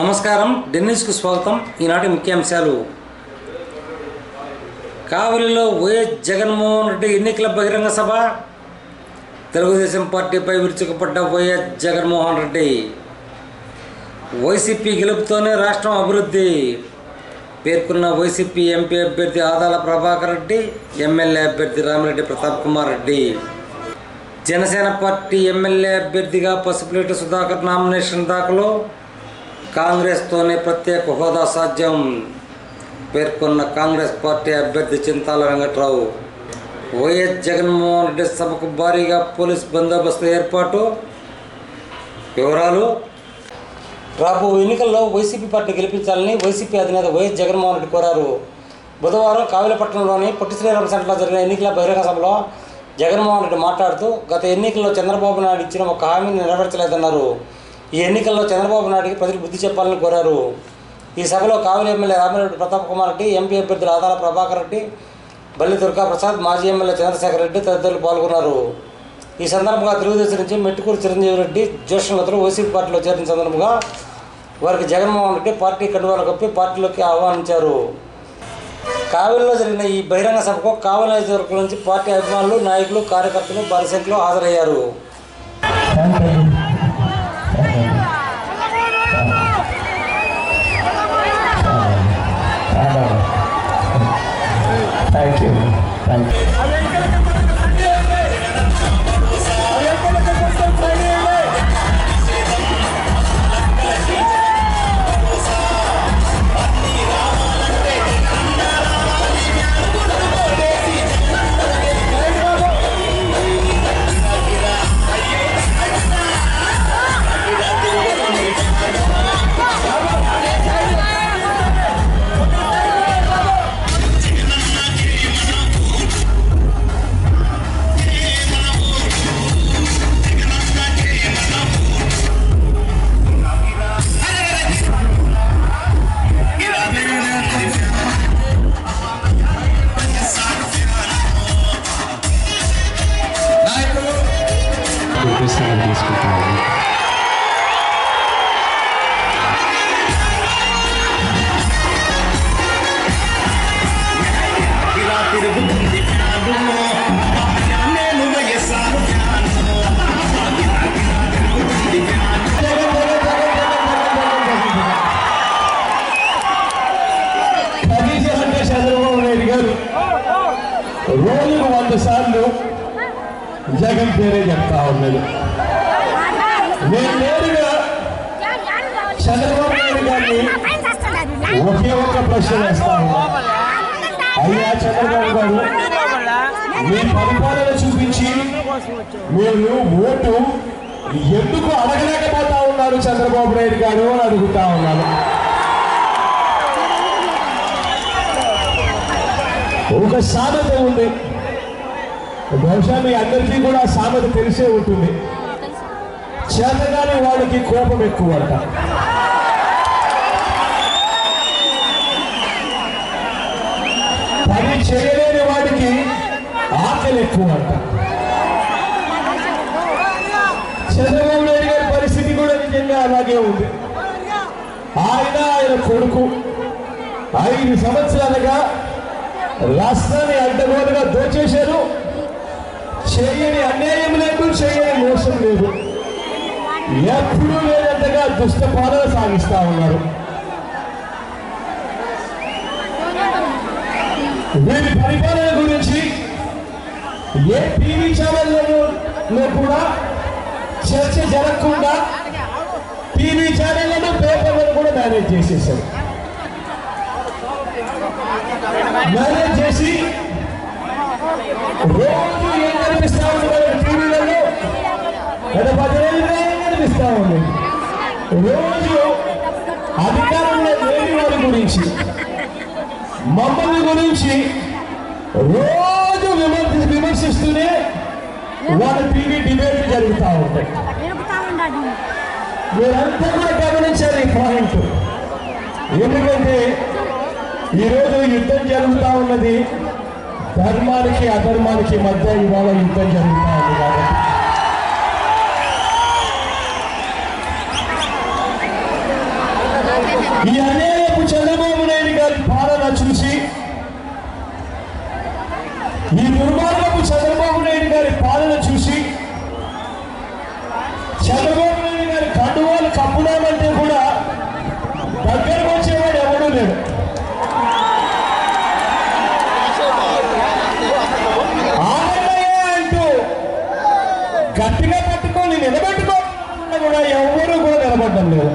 నమస్కారం, డెన్నిస్కు స్వాగతం. ఈనాటి ముఖ్యాంశాలు. కావలిలో వైఎస్ జగన్మోహన్ రెడ్డి ఎన్నికల బహిరంగ సభ. తెలుగుదేశం పార్టీపై విరుచుకుపడ్డ వైఎస్ జగన్మోహన్ రెడ్డి. వైసీపీ గెలుపుతోనే రాష్ట్రం అభివృద్ధి పేర్కొన్న వైసీపీ ఎంపీ అభ్యర్థి ఆదాల ప్రభాకర్ రెడ్డి, ఎమ్మెల్యే అభ్యర్థి రామిరెడ్డి ప్రతాప్ కుమార్ రెడ్డి. జనసేన పార్టీ ఎమ్మెల్యే అభ్యర్థిగా పసుపులేటి సుధాకర్ నామినేషన్ దాఖలు. కాంగ్రెస్తోనే ప్రత్యేక హోదా సాధ్యం పేర్కొన్న కాంగ్రెస్ పార్టీ అభ్యర్థి చింతాల వెంకట్రావు. వైఎస్ జగన్మోహన్ రెడ్డి సభకు భారీగా పోలీస్ బందోబస్తు ఏర్పాటు. వివరాలు. రాబో ఎన్నికల్లో వైసీపీ పార్టీ గెలిపించాలని వైసీపీ అధినేత వైఎస్ జగన్మోహన్ రెడ్డి కోరారు. బుధవారం కావిలపట్నంలోని పొట్టి శ్రీరామ్ సెంటర్లో జరిగిన ఎన్నికల బహిరంగ సభలో జగన్మోహన్ రెడ్డి మాట్లాడుతూ గత ఎన్నికల్లో చంద్రబాబు నాయుడు ఇచ్చిన ఒక హామీని నెరవేర్చలేదన్నారు. ఈ ఎన్నికల్లో చంద్రబాబు నాయుడికి ప్రజలు బుద్ధి చెప్పాలని కోరారు. ఈ సభలో కావలి ఎమ్మెల్యే రామిరెడ్డి ప్రతాప్ కుమార్ రెడ్డి, ఎంపీ అభ్యర్థులు ఆదాల ప్రభాకర్ రెడ్డి, బల్లి దుర్గాప్రసాద్, మాజీ ఎమ్మెల్యే చంద్రశేఖర్ రెడ్డి తదితరులు పాల్గొన్నారు. ఈ సందర్భంగా తెలుగుదేశం నుంచి మెట్టుకూరు చిరంజీవి రెడ్డి జ్యేష్ఠులతో వైసీపీ పార్టీలో చేరిన సందర్భంగా వారికి జగన్మోహన్ రెడ్డి పార్టీ కండువాలు కప్పి పార్టీలోకి ఆహ్వానించారు. కావలిలో జరిగిన ఈ బహిరంగ సభకు కావలి నియోజకవర్గం నుంచి పార్టీ అభిమానులు, నాయకులు, కార్యకర్తలు భారీ సంఖ్యలో హాజరయ్యారు. రోజుకు 100 సార్లు జగన్ పేరే చెప్తా ఉన్నాడు. నేను నేరుగా చంద్రబాబు నాయుడు గారిని ఒకే ఒక్క ప్రశ్న వేస్తా ఉన్నా. అయ్యా చంద్రబాబు గారు, మీ పరిపాలన చూపించి మీరు ఓటు ఎందుకు అడగలేకపోతా ఉన్నారు చంద్రబాబు నాయుడు గారు అని అడుగుతా ఉన్నాను. ఒక సామెత ఉంది, బహుశా మీ అందరికీ కూడా సామెత తెలిసే ఉంటుంది. చేతగాని వాడికి కోపం ఎక్కువ అంట. పని చేయలేని వాడికి ఆకలి ఎక్కువ అంట. చంద్రబాబు నాయుడు గారి పరిస్థితి కూడా నిజంగా అలాగే ఉంది. ఆయన కొడుకు 5 సంవత్సరాలుగా రాష్ట్రాన్ని అడ్డగోలుగా దోచేశారు. చేయని అన్యాయం లేదు, చేయని మోసం లేదు, ఎప్పుడూ లేనంతగా దుష్ట పాలన సాగిస్తా ఉన్నారు. వీరి పరిపాలన గురించి ఏ టీవీ ఛానళ్లలో కూడా చర్చ జరగకుండా టీవీ ఛానళ్లను, పేపర్లను కూడా మేనేజ్ చేసేసారు. మేనేజ్ చేసి రోజు ఏం కనిపిస్తా ఉంది టీవీలలో, గత 10 రోజులుగా ఏం కనిపిస్తా ఉంది, రోజు అధికారంలో లేని వారి గురించి, మమ్మల్ని గురించి రోజు విమర్శిస్తూనే వాళ్ళ టీవీ డిబేట్లు జరుగుతూ ఉంటాయి. మీరంతా కూడా గమనించాలి ఈ పాయింట్. ఎందుకంటే ఈరోజు యుద్ధం జరుగుతూ ఉన్నది ధర్మానికి అధర్మానికి మధ్య. ఇవాళ యుద్ధం జరుగుతూ ఉంది కాబట్టి ఈ అన్యాయపు చంద్రబాబు నాయుడు గారి పాలన చూసి, ఈ దుర్మార్గపు చంద్రబాబు నాయుడు గారి పాలన చూసి, చంద్రబాబు నాయుడు గారి కండువాలు కప్పుదామంటే కూడా దగ్గరకు వచ్చేవాడు ఎవడూ లేడు. అంటూ గట్టిగా పట్టుకొని నిలబెట్టుకోకుండా కూడా ఎవరు కూడా నిలబడ్డం లేదు.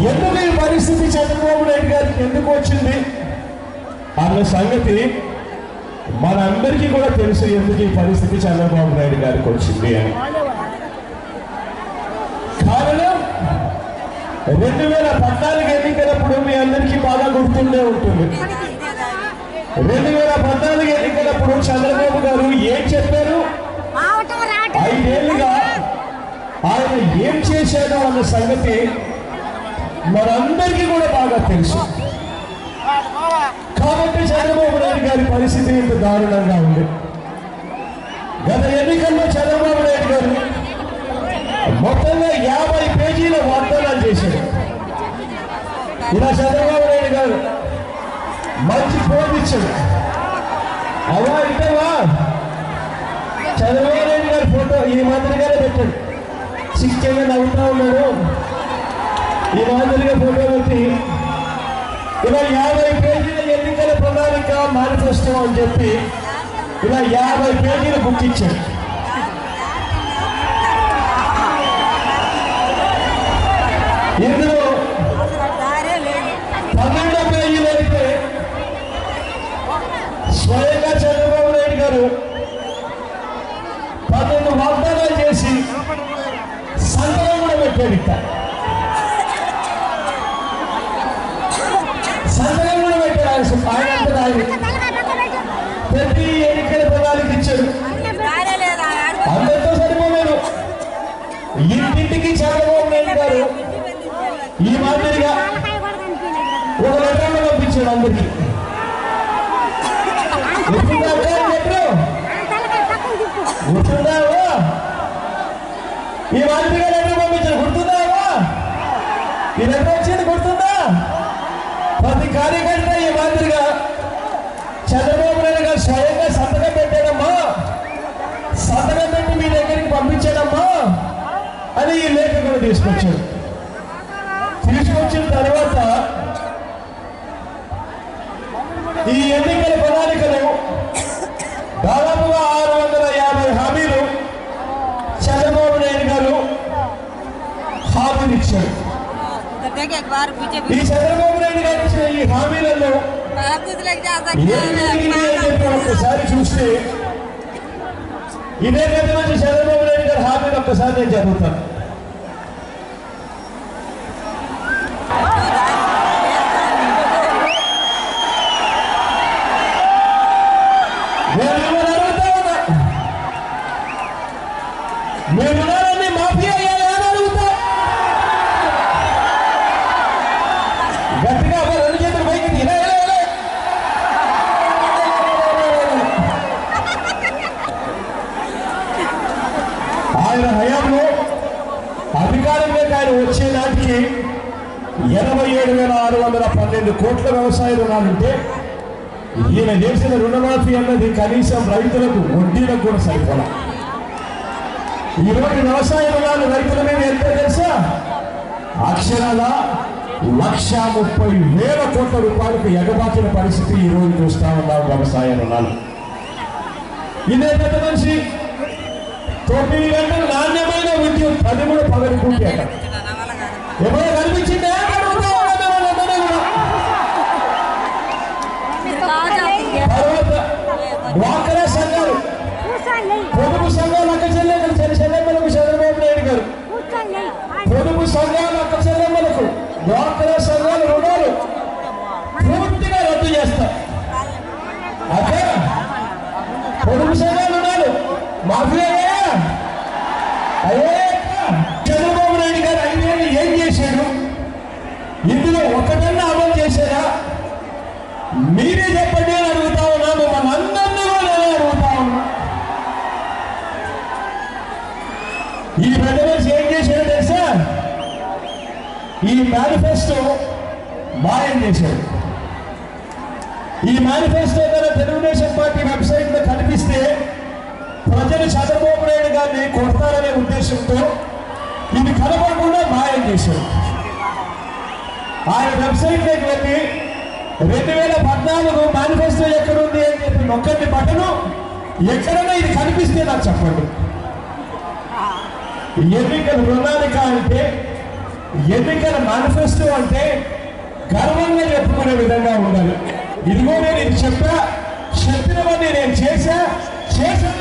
ఎందుకు ఈ పరిస్థితి చంద్రబాబు నాయుడు గారికి ఎందుకు వచ్చింది అన్న సంగతి మనందరికీ కూడా తెలుసు. ఎందుకు ఈ పరిస్థితి చంద్రబాబు నాయుడు గారికి వచ్చింది అని కారణం 2014 ఎన్నికలప్పుడు మీ అందరికీ బాగా గుర్తుండే ఉంటుంది. 2014 ఎన్నికలప్పుడు చంద్రబాబు గారు ఏం చెప్పారు, 5 ఏళ్లుగా ఆయన ఏం చేశాడో అన్న సంగతి మనందరికీ కూడా బాగా తెలుసు. కాబట్టి చంద్రబాబు నాయుడు గారి పరిస్థితి ఇంత దారుణంగా ఉంది. గత ఎన్నికల్లో చంద్రబాబు నాయుడు గారు మొత్తంగా 50 పేజీల వాగ్దానాలు చేశారు. ఇలా చంద్రబాబు నాయుడు గారు మంచి ఫోన్ ఇచ్చాడు. అవా ఇంటవా చంద్రబాబు నాయుడు గారి ఫోటో ఈ మాదిరిగానే పెట్టాడు. శిక్షగా నవ్వుతా ఉన్నాడు. ఈ మాదిరిగా ఫోటో పెట్టి ఇలా 50 పేజీల ఎన్నికల ప్రణాళిక మేనిఫెస్టో అని చెప్పి ఇలా 50 పేజీల బుక్ ఇచ్చాడు. ఇందులో 12 పేజీలు అయితే స్వయంగా చంద్రబాబు నాయుడు గారు 12 వాగ్దానాలు చేసి సంతకం కూడా పెట్టాడు. సంతకం కూడా పెట్టాడు. ఆయన అంతా ప్రతి ఎన్నికల ప్రణాళిక ఇచ్చాడు. అందరితో సరిపోలేదు. ఇంటింటికి చంద్రబాబు నాయుడు గారు ఈ మాదిరిగా ఒక లెటర్లో పంపించాడు అందరికి. గుర్తుందావా? ఈ మాదిరిగా లెటర్ పంపించాడు. గుర్తుందావా? ఈ లెటర్ వచ్చింది గుర్తుందా? ప్రతి కార్యకర్త ఈ మాదిరిగా చంద్రబాబు నాయుడు గారు స్వయంగా సంతకం పెట్టాడమ్మా, సంతకం పెట్టి మీ దగ్గరికి పంపించాడమ్మా అని ఈ లేఖ కూడా తీసుకొచ్చాడు. తీసుకొచ్చిన తర్వాత ఈ ఎన్నికల ప్రణాళికలు దాదాపుగా 650 హామీలు చంద్రబాబు నాయుడు గారు హామీలు ఇచ్చాడు. ఈ చంద్రబాబు నాయుడు గారు ఇచ్చిన ఈ హామీలలో ఒక్కసారి చూస్తే ఇదే గది నుంచి చంద్రబాబు నాయుడు గారి హామీలు ఒక్కసారి నేను చదువుతాను. మేమున్నారని మాఫియా అయ్యాలని అడుగుతా. గట్టిగా 2 చేతులు పైకి ఇలా ఆయన హయాంలో అధికారంలోకి ఆయన వచ్చే నాటికి 87,612 కోట్ల వ్యవసాయ రుణాలుంటే ఈయన చేసిన రుణమాఫీ అన్నది కనీసం రైతులకు వడ్డీలకు కూడా సరిపోలా. ఈరోజు వ్యవసాయ రుణాలు రైతుల మీద ఎంత తెలుసా? అక్షరాల 1,30,000 కోట్ల రూపాయలకు ఎగబాకిన పరిస్థితి ఈరోజు చూస్తా ఉన్నాం. వ్యవసాయ రుణాలు ఇదే పెద్ద మనిషి 9 గంటలు నాణ్యమైన విద్యుత్, అది కూడా పగలుకుంటే ఎవరో కనిపించిందే తర్వాత డ్వాక్రా సంఘాలు, పొదుపు సంఘాలు అక్క చెల్లెమ్మలకు చంద్రబాబు నాయుడు గారు పొదుపు సంఘాలు అక్క చెల్లెమ్మలకు డ్వాక్రా సంఘాలు రుణాలు పూర్తిగా రద్దు చేస్తారు. అదే పొదుపు సంఘాలు రుణాలు మాఫీ అయ్యే. చంద్రబాబు నాయుడు గారు 5 ఏళ్ళు ఏం చేశాడు? ఇందులో ఒకటన్నా అమలు చేశారా? మీరే చెప్పండి అని అడుగుతా ఉన్నా. మిమ్మల్ని అందరినీ కూడా అడుగుతా ఉన్నా. ఈ పెద్ద మనిషి ఏం చేశాడో తెలుసా? ఈ మేనిఫెస్టో మాయం చేశాడు. ఈ మేనిఫెస్టో తన తెలుగుదేశం పార్టీ వెబ్సైట్ లో కనిపిస్తే ప్రజలు చంద్రబాబు నాయుడు గారిని కొడతారనే ఉద్దేశంతో ఇది కనపడకుండా మాయం చేశాడు. ఆయన వెబ్సైట్ లోకి వెళ్ళి 2014 మేనిఫెస్టో ఎక్కడుంది అని చెప్పి నొక్కండి బటను, ఎక్కడైనా ఇది కనిపిస్తే నాకు చెప్పండి. ఎన్నికల ప్రణాళిక అంటే, ఎన్నికల మేనిఫెస్టో అంటే గర్వంగా చెప్పుకునే విధంగా ఉండాలి. ఇదిగో నేను ఇది చెప్పినవన్నీ నేను చేశాను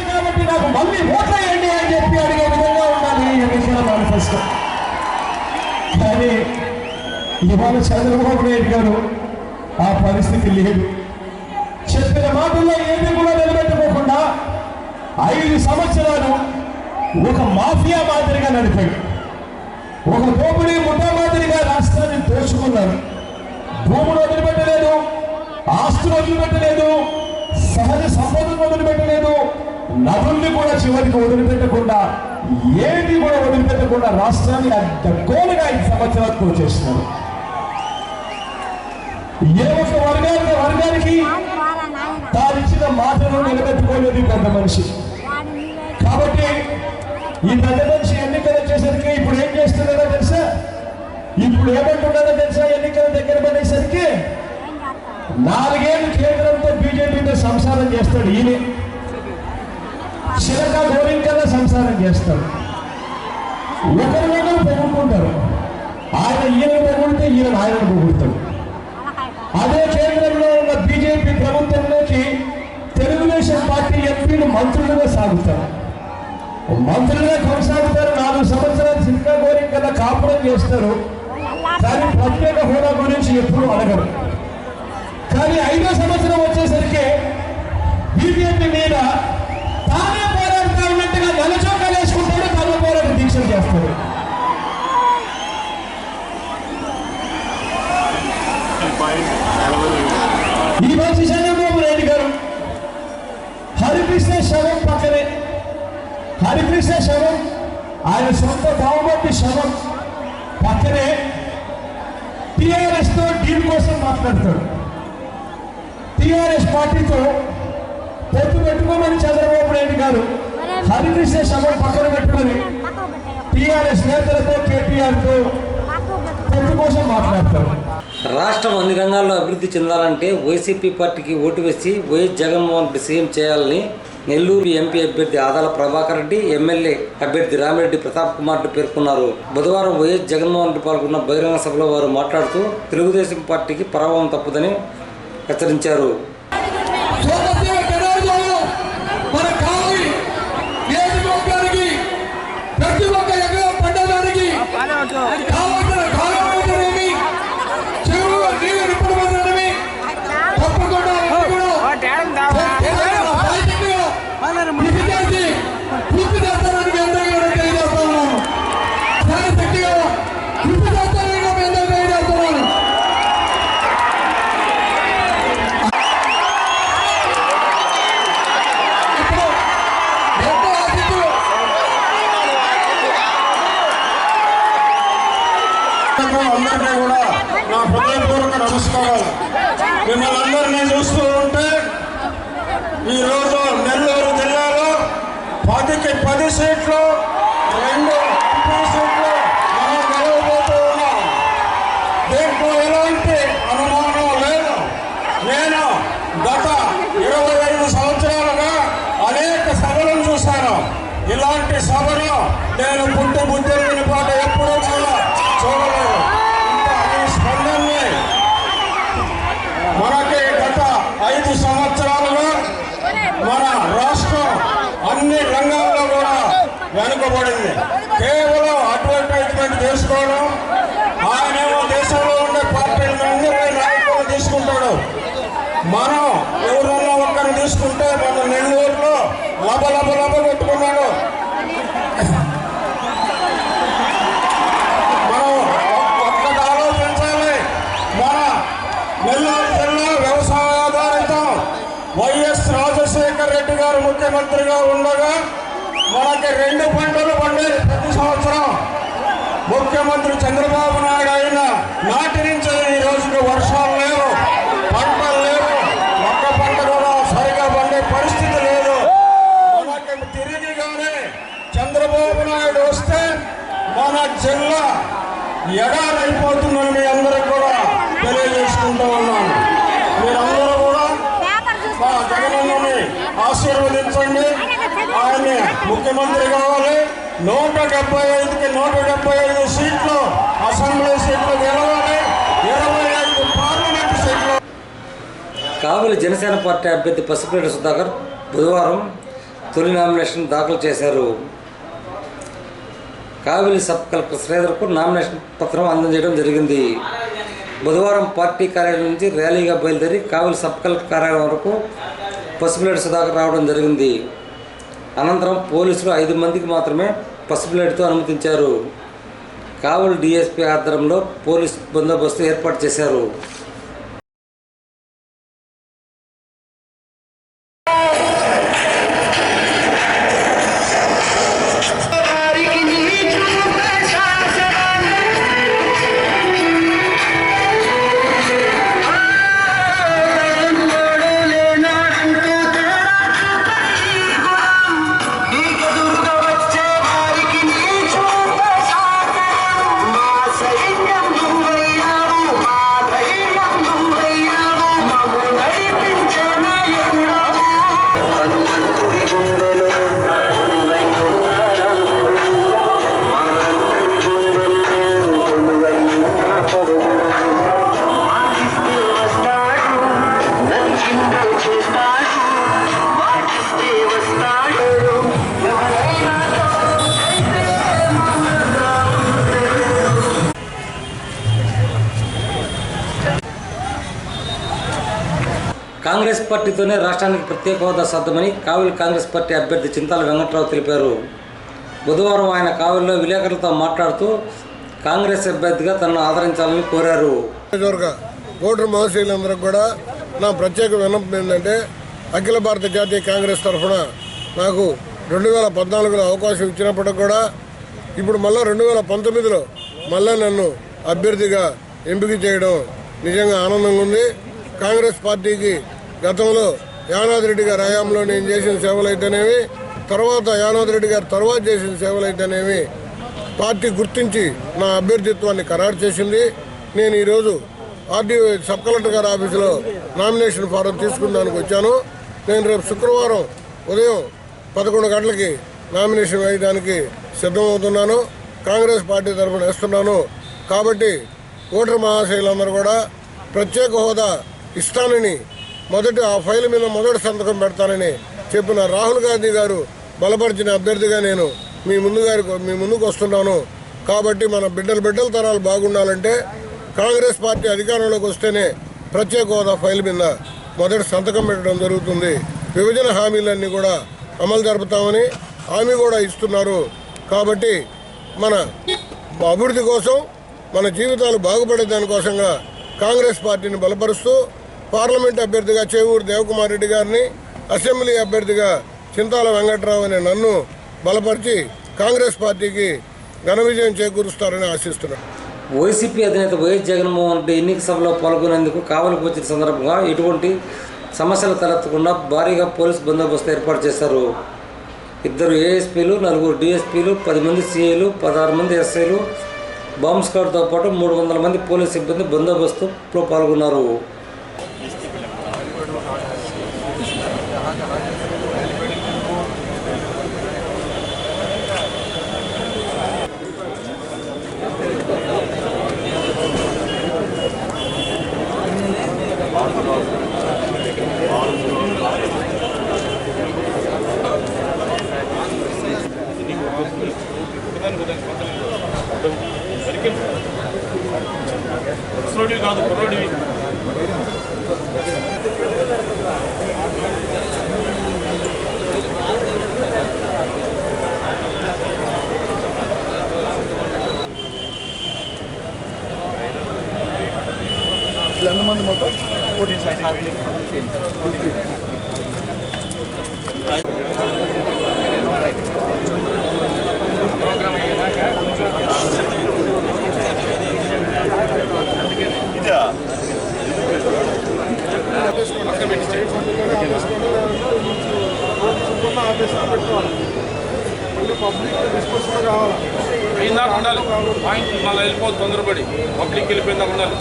కాబట్టి నాకు మళ్ళీ ఓట్లేయండి అని చెప్పి అడిగే విధంగా ఉండాలి ఎన్నికల మేనిఫెస్టో. కానీ ఇవాళ చంద్రబాబు నాయుడు గారు ఆ పరిస్థితి లేదు. చెప్పిన మాటల్లో ఏమీ కూడా నిలబెట్టుకోకుండా 5 సంవత్సరాలు ఒక మాఫియా మాదిరిగా నడిపాడు. ఒక దోపిడీ ముఠా మాదిరిగా రాష్ట్రాన్ని దోచుకున్నారు. భూములు వదిలిపెట్టలేదు, ఆస్తులు వదిలిపెట్టలేదు, సహజ సంపదను వదిలిపెట్టలేదు, నదుల్ని కూడా చివరికి వదిలిపెట్టకుండా, ఏది కూడా వదిలిపెట్టకుండా రాష్ట్రాన్ని అడ్డగోలుగా 5 సంవత్సరాలు తోచేస్తున్నారు. ఏ ఒక్క వర్గానికి తానిచ్చిన మాటను నిలబెట్టుకోలేదు పెద్ద మనిషి. కాబట్టి ఈ పెద్ద మనిషి ఎన్నికలు వచ్చేసరికి ఇప్పుడు ఏం చేస్తున్నారో తెలుసా? ఇప్పుడు ఏమంటున్నారో తెలుసా? ఎన్నికల దగ్గర పడేసరికి 4 ఏళ్ళు కేంద్రంతో బీజేపీతో సంసారం చేస్తాడు. ఈయన చిలక గోరింకల్లా సంసారం చేస్తాడు. ఒకరినొకరు పొగుడుకుంటారు. ఈయన పొగుడితే ఈయన ఆయనను పొగుడతాడు. అదే కేంద్రంలో ఉన్న బీజేపీ ప్రభుత్వంలోకి తెలుగుదేశం పార్టీ ఎంపీలు మంత్రులుగా సాగుతారు, మంత్రులుగా కొనసాగుతారు. 4 సంవత్సరాలు చిలక గోరింకల్లా కాపురం చేస్తారు. కానీ ప్రత్యేక హోదా గురించి ఎప్పుడూ అడగరు. కానీ 5వ సంవత్సరం వచ్చేసరికి బీజేపీ మీద తానే పోరాడుతూ ఉన్నట్టుగా నల్లచోకా వేసుకుంటాడు, తన పోరాట దీక్షలు చేస్తాడు. ఈ రోజు చంద్రబాబు నాయుడు గారు హరికృష్ణ శవం పక్కనే, హరికృష్ణ శవం ఆయన సొంత బావమతి శవం పక్కనే టీఆర్ఎస్ తో డీల్ కోసం మాట్లాడతాడు. టీఆర్ఎస్ పార్టీతో పొత్తు పెట్టుకోమని చంద్రబాబు నాయుడు గారు హరికృష్ణ శవం పక్కన పెట్టుకొని టీఆర్ఎస్ నేతలతో కేటీఆర్తో పొత్తు కోసం మాట్లాడతారు. రాష్ట్రం అన్ని రంగాల్లో అభివృద్ధి చెందాలంటే వైసీపీ పార్టీకి ఓటు వేసి వైఎస్ జగన్మోహన్ రెడ్డి సీఎం చేయాలని నెల్లూరు ఎంపీ అభ్యర్థి ఆదాల ప్రభాకర్ రెడ్డి, ఎమ్మెల్యే అభ్యర్థి రామిరెడ్డి ప్రతాప్ కుమార్ రెడ్డి పేర్కొన్నారు. బుధవారం వైఎస్ జగన్మోహన్ రెడ్డి పాల్గొన్న బహిరంగ సభలో వారు మాట్లాడుతూ తెలుగుదేశం పార్టీకి పరాభవం తప్పదని హెచ్చరించారు. అందరికీ కూడా నా హృదయపూర్వక నమస్కారాలు. మిమ్మల్ని అందరినీ చూస్తూ ఉంటే ఈరోజు నెల్లూరు జిల్లాలో 10కి 10 సీట్లు, 2 ఎంపీ సీట్లు మనం గెలవబోతూ ఉన్నాం. దీంట్లో ఎలాంటి అనుమానం లేదు. నేను గత 25 సంవత్సరాలుగా అనేక సభలను చూశాను. ఇలాంటి సభను నేను పుట్టి బుద్ధిని పాట ఎప్పుడూ కూడా చూడలేదు. ఈ స్పందనని మనకి గత 5 సంవత్సరాలుగా మన రాష్ట్రం అన్ని రంగాల్లో కూడా వెనుకబడింది. కేవలం అడ్వర్టైజ్మెంట్ చేసుకోవడం, ఆయనేమో దేశంలో ఉండే పార్టీలందరినీ నాయకులు తీసుకుంటాడు. మనం ఎవరన్నా ఒక్కరిని తీసుకుంటే మన నెల్లూరులో లబ కొట్టుకున్నాడు. మనం ఒక్కటి ఆలోచించాలి. మన నెల్లూరు జిల్లా వ్యవసాయ ఆధారితం. వైఎస్ రాజశేఖర్ రెడ్డి గారు ముఖ్యమంత్రిగా ఉండగా మనకి 2 పంటలు పండే ప్రతి ముఖ్యమంత్రి చంద్రబాబు నాయుడు అయిన నాటి నుంచి ఈ రోజుకి వర్షాలు లేవు, పంటలు లేవు, మొక్క పంట కూడా సరిగా పండే పరిస్థితి లేదు. మనకి తిరిగిగానే చంద్రబాబు నాయుడు వస్తే మన జిల్లా ఎడారైపోతుందని మీ అందరికి కూడా తెలియజేసుకుంటూ ఉన్నాను. మీరందరూ కూడా మా జగనన్నని ఆశీర్వదించండి. ఆయన్ని ముఖ్యమంత్రి కావాలి. 175కి 175 సీట్లు అసెంబ్లీ సీట్లు గెలవాలి. 25 పార్లమెంట్ సీట్లు. కావలి జనసేన పార్టీ అభ్యర్థి పసుపులేటి సుధాకర్ బుధవారం తొలి నామినేషన్ దాఖలు చేశారు. కావలి సబ్ కలెక్టర్ శ్రీధర్కు నామినేషన్ పత్రం అందజేయడం జరిగింది. బుధవారం పార్టీ కార్యాలయం నుంచి ర్యాలీగా బయలుదేరి కావలి సబ్ కలెక్టర్ కార్యాలయం వరకు పసుపులేటి సుధాకర్ రావడం జరిగింది. అనంతరం పోలీసులు 5 మందికి మాత్రమే పసుపులేటితో అనుమతించారు. కావలి డీఎస్పీ ఆధ్వర్యంలో పోలీసు బందోబస్తు ఏర్పాటు చేశారు. కాంగ్రెస్ పార్టీతోనే రాష్ట్రానికి ప్రత్యేక హోదా సాధ్యమని కావలి కాంగ్రెస్ పార్టీ అభ్యర్థి చింతాల వెంకట్రావు తెలిపారు. బుధవారం ఆయన కావలిలో విలేకరులతో మాట్లాడుతూ కాంగ్రెస్ అభ్యర్థిగా తనను ఆదరించాలని కోరారు. ఓటర్ మహాశైలందరికీ కూడా నా ప్రత్యేక విన్నపం ఏంటంటే అఖిల భారత జాతీయ కాంగ్రెస్ తరఫున నాకు 2014లో అవకాశం ఇచ్చినప్పటికి కూడా ఇప్పుడు మళ్ళీ 2019లో మళ్ళీ నన్ను అభ్యర్థిగా ఎంపిక చేయడం నిజంగా ఆనందంగా ఉంది. కాంగ్రెస్ పార్టీకి గతంలో యానాది రెడ్డి గారి హయాంలో నేను చేసిన సేవలు అయితేనేమి, తర్వాత యానాది రెడ్డి గారు తర్వాత చేసిన సేవలు అయితేనేమి పార్టీ గుర్తించి నా అభ్యర్థిత్వాన్ని ఖరారు చేసింది. నేను ఈరోజు ఆర్డీఓ సబ్ కలెక్టర్ గారి ఆఫీసులో నామినేషన్ ఫారం తీసుకుందానికి వచ్చాను. నేను రేపు శుక్రవారం ఉదయం 11 గంటలకి నామినేషన్ వేయడానికి సిద్ధమవుతున్నాను. కాంగ్రెస్ పార్టీ తరఫున వేస్తున్నాను. కాబట్టి ఓటర్ మహాశైలందరూ కూడా ప్రత్యేక హోదా ఇస్తానని ఆ ఫైల్ మీద మొదటి సంతకం పెడతానని చెప్పిన రాహుల్ గాంధీ గారు బలపరిచిన అభ్యర్థిగా నేను మీ ముందుకు వస్తున్నాను. కాబట్టి మన బిడ్డల తరాలు బాగుండాలంటే కాంగ్రెస్ పార్టీ అధికారంలోకి వస్తేనే ప్రత్యేక హోదా ఫైల్ మీద మొదటి సంతకం పెట్టడం జరుగుతుంది. విభజన హామీలన్నీ కూడా అమలు జరుపుతామని హామీ కూడా ఇస్తున్నారు. కాబట్టి మన అభివృద్ధి కోసం, మన జీవితాలు బాగుపడే దానికోసంగా కాంగ్రెస్ పార్టీని బలపరుస్తూ పార్లమెంట్ అభ్యర్థిగా చేవూరు దేవకుమార్ రెడ్డి గారిని, అసెంబ్లీ అభ్యర్థిగా చింతాల వెంకట్రావు అనే నన్ను బలపరిచి కాంగ్రెస్ పార్టీకి ఘన విజయం చేకూరుస్తారని ఆశిస్తున్నాను. వైసీపీ అధినేత వైఎస్ జగన్మోహన్ రెడ్డి ఎన్నికల సభలో పాల్గొనేందుకు కావలికి వచ్చిన సందర్భంగా ఎటువంటి సమస్యలు తలెత్తకుండా భారీగా పోలీసు బందోబస్తు ఏర్పాటు చేశారు. 2 ఏఎస్పీలు, 4 డీఎస్పీలు, 10 మంది సీఐలు, 16 మంది ఎస్ఐలు, బాంబ్ స్క్వాడ్తో పాటు 300 మంది పోలీసు సిబ్బంది బందోబస్తులో పాల్గొన్నారు. కాదు కుర్రోడివి ఎంతమంది మొత్తం 14 అయినా ఉండాలి. పాయింట్ మళ్ళీ వెళ్ళిపోతుంది తొందరపడి పబ్లిక్ వెళ్ళిపోయిందా ఉండాలి.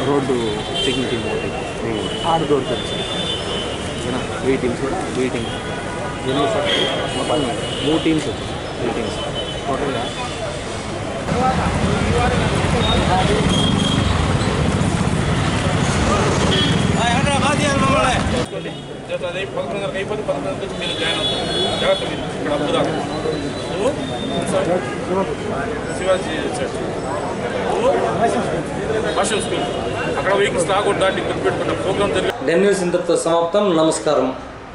రోడ్డు చెకింగ్ టీమ్ ఒకటి ఆరు దొరుకుతుంది సార్ వెయిటింగ్స్ కూడా వెయిటింగ్ మొత్తం 3 టీమ్స్ వచ్చాయి వెయిటింగ్స్ టోటల్గా అదే 11:30 అయిపోతే 11:30 మీరు జాయిన్ అవుతారు. జాగ్రత్త మీరు ఇక్కడ అప్పుదా శివాజీ భాషల్ స్కూల్ అక్కడ వెహికల్స్ రాకూడదు. దాన్ని గుర్తుపెట్టుకుంటాం. ప్రోగ్రామ్ జరిగి డెన్ న్యూస్ ఇంతటితో సమాప్తం. నమస్కారం.